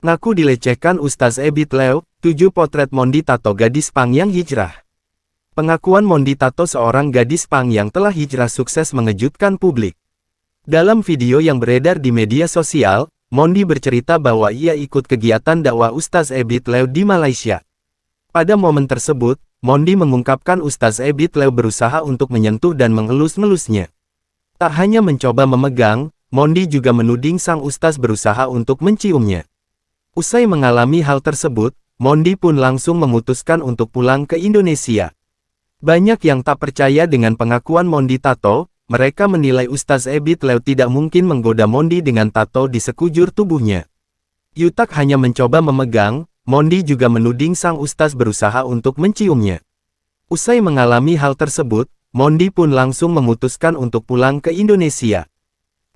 Ngaku dilecehkan Ustaz Ebit Lew, 7 potret Mondi Tato gadis Pang yang hijrah. Pengakuan Mondi Tato seorang gadis Pang yang telah hijrah sukses mengejutkan publik. Dalam video yang beredar di media sosial, Mondi bercerita bahwa ia ikut kegiatan dakwah Ustaz Ebit Lew di Malaysia. Pada momen tersebut, Mondi mengungkapkan Ustaz Ebit Lew berusaha untuk menyentuh dan mengelus-ngelusnya. Tak hanya mencoba memegang, Mondi juga menuding sang ustaz berusaha untuk menciumnya. Usai mengalami hal tersebut, Mondi pun langsung memutuskan untuk pulang ke Indonesia. Banyak yang tak percaya dengan pengakuan Mondi Tato, mereka menilai Ustaz Ebit Lew tidak mungkin menggoda Mondi dengan tato di sekujur tubuhnya. Yutak hanya mencoba memegang, Mondi juga menuding sang ustaz berusaha untuk menciumnya. Usai mengalami hal tersebut, Mondi pun langsung memutuskan untuk pulang ke Indonesia.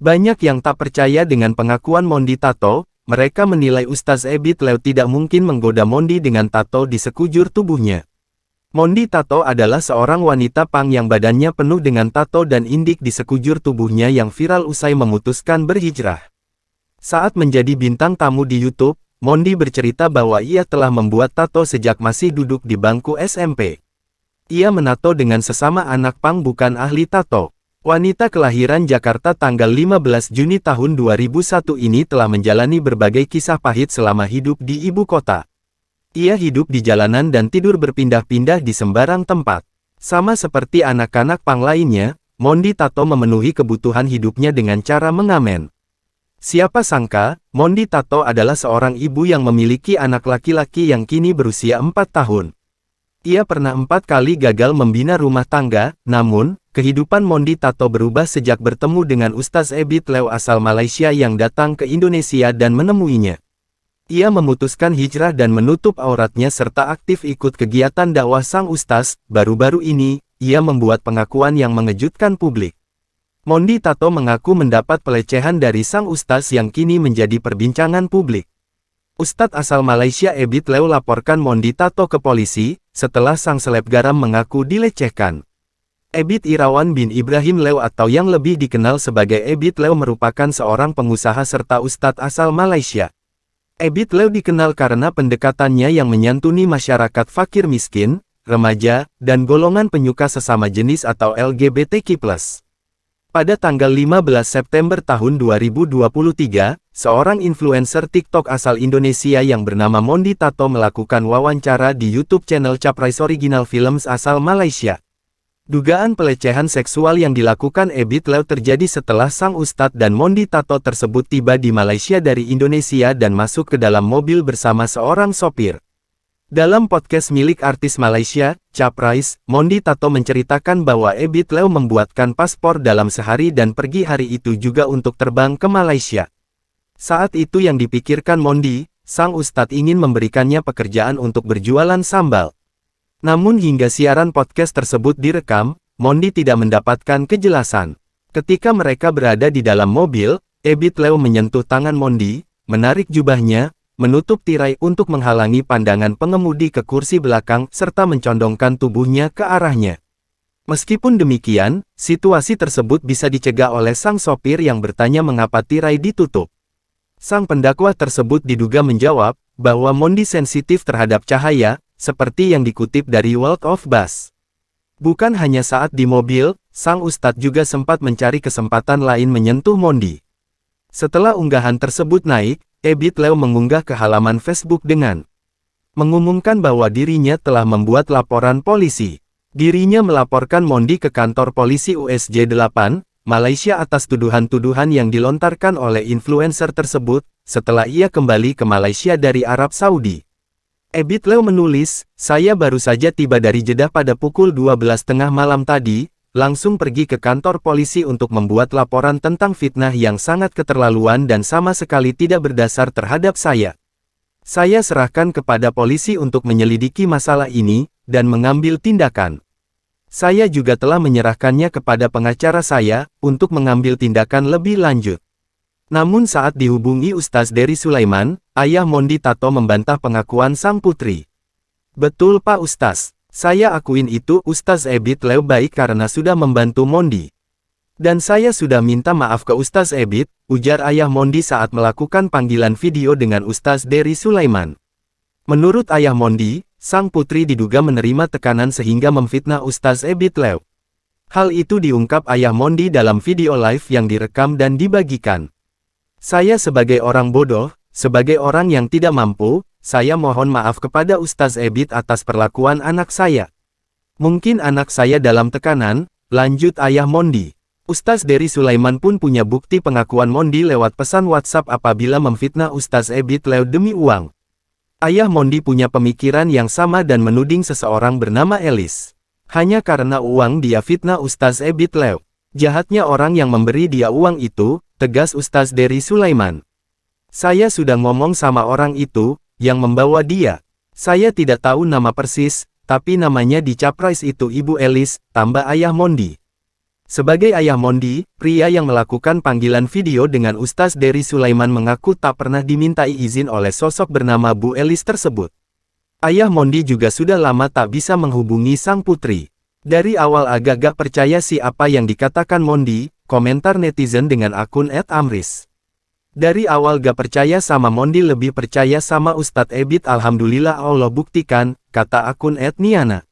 Banyak yang tak percaya dengan pengakuan Mondi Tato, mereka menilai Ustaz Ebit Lew tidak mungkin menggoda Mondi dengan tato di sekujur tubuhnya. Mondi Tato adalah seorang wanita Pang yang badannya penuh dengan tato dan indik di sekujur tubuhnya yang viral usai memutuskan berhijrah. Saat menjadi bintang tamu di YouTube, Mondi bercerita bahwa ia telah membuat tato sejak masih duduk di bangku SMP. Ia menato dengan sesama anak Pang bukan ahli tato. Wanita kelahiran Jakarta tanggal 15 Juni tahun 2001 ini telah menjalani berbagai kisah pahit selama hidup di ibu kota. Ia hidup di jalanan dan tidur berpindah-pindah di sembarang tempat. Sama seperti anak-anak Pang lainnya, Mondi Tato memenuhi kebutuhan hidupnya dengan cara mengamen. Siapa sangka, Mondi Tato adalah seorang ibu yang memiliki anak laki-laki yang kini berusia 4 tahun. Ia pernah 4 kali gagal membina rumah tangga, namun, kehidupan Mondi Tato berubah sejak bertemu dengan Ustaz Ebit Lew asal Malaysia yang datang ke Indonesia dan menemuinya. Ia memutuskan hijrah dan menutup auratnya serta aktif ikut kegiatan dakwah sang ustaz. Baru-baru ini, ia membuat pengakuan yang mengejutkan publik. Mondi Tato mengaku mendapat pelecehan dari sang ustaz yang kini menjadi perbincangan publik. Ustadz asal Malaysia Ebit Lew laporkan Mondi Tato ke polisi, setelah sang selebgram mengaku dilecehkan. Ebit Irawan bin Ibrahim Lew atau yang lebih dikenal sebagai Ebit Lew merupakan seorang pengusaha serta ustadz asal Malaysia. Ebit Lew dikenal karena pendekatannya yang menyantuni masyarakat fakir miskin, remaja, dan golongan penyuka sesama jenis atau LGBTQ+. Pada tanggal 15 September tahun 2023, seorang influencer TikTok asal Indonesia yang bernama Mondi Tato melakukan wawancara di YouTube channel Caprise Original Films asal Malaysia. Dugaan pelecehan seksual yang dilakukan Ebit Lew terjadi setelah sang ustadz dan Mondi Tato tersebut tiba di Malaysia dari Indonesia dan masuk ke dalam mobil bersama seorang sopir. Dalam podcast milik artis Malaysia, Caprise, Mondi Tato menceritakan bahwa Ebit Lew membuatkan paspor dalam sehari dan pergi hari itu juga untuk terbang ke Malaysia. Saat itu yang dipikirkan Mondi, sang ustadz ingin memberikannya pekerjaan untuk berjualan sambal. Namun hingga siaran podcast tersebut direkam, Mondi tidak mendapatkan kejelasan. Ketika mereka berada di dalam mobil, Ebit Lew menyentuh tangan Mondi, menarik jubahnya, menutup tirai untuk menghalangi pandangan pengemudi ke kursi belakang serta mencondongkan tubuhnya ke arahnya. Meskipun demikian, situasi tersebut bisa dicegah oleh sang sopir yang bertanya mengapa tirai ditutup. Sang pendakwa tersebut diduga menjawab bahwa Mondi sensitif terhadap cahaya, seperti yang dikutip dari World of Bass. Bukan hanya saat di mobil, sang ustadz juga sempat mencari kesempatan lain menyentuh Mondi. Setelah unggahan tersebut naik, Ebit Lew mengunggah ke halaman Facebook dengan mengumumkan bahwa dirinya telah membuat laporan polisi. Dirinya melaporkan Mondi ke kantor polisi USJ 8, Malaysia atas tuduhan-tuduhan yang dilontarkan oleh influencer tersebut, setelah ia kembali ke Malaysia dari Arab Saudi. Ebit Lew menulis, "Saya baru saja tiba dari Jeddah pada pukul 12.30 malam tadi, langsung pergi ke kantor polisi untuk membuat laporan tentang fitnah yang sangat keterlaluan dan sama sekali tidak berdasar terhadap saya. Saya serahkan kepada polisi untuk menyelidiki masalah ini, dan mengambil tindakan. Saya juga telah menyerahkannya kepada pengacara saya, untuk mengambil tindakan lebih lanjut." Namun saat dihubungi Ustaz Dery Sulaiman, ayah Mondi Tato membantah pengakuan sang putri. "Betul Pak Ustaz. Saya akuin itu Ustaz Ebit Lew baik karena sudah membantu Mondi. Dan saya sudah minta maaf ke Ustaz Ebit, ujar ayah Mondi saat melakukan panggilan video dengan Ustaz Dery Sulaiman. Menurut ayah Mondi, sang putri diduga menerima tekanan sehingga memfitnah Ustaz Ebit Lew. Hal itu diungkap ayah Mondi dalam video live yang direkam dan dibagikan. Saya sebagai orang bodoh, sebagai orang yang tidak mampu, saya mohon maaf kepada Ustaz Ebit atas perlakuan anak saya. Mungkin anak saya dalam tekanan, lanjut ayah Mondi. Ustaz Dery Sulaiman pun punya bukti pengakuan Mondi lewat pesan WhatsApp apabila memfitnah Ustaz Ebit Lew demi uang. Ayah Mondi punya pemikiran yang sama dan menuding seseorang bernama Elis. Hanya karena uang dia fitnah Ustaz Ebit Lew. Jahatnya orang yang memberi dia uang itu, tegas Ustaz Dery Sulaiman. Saya sudah ngomong sama orang itu, yang membawa dia. Saya tidak tahu nama persis, tapi namanya di Caprais itu Ibu Elis, tambah ayah Mondi. Sebagai ayah Mondi, pria yang melakukan panggilan video dengan Ustaz Dery Sulaiman mengaku tak pernah dimintai izin oleh sosok bernama Bu Elis tersebut. Ayah Mondi juga sudah lama tak bisa menghubungi sang putri. Dari awal agak gak percaya sih apa yang dikatakan Mondi, komentar netizen dengan akun @amris. Dari awal gak percaya sama Mondi lebih percaya sama Ustadz Ebit, alhamdulillah Allah buktikan, kata akun @niana.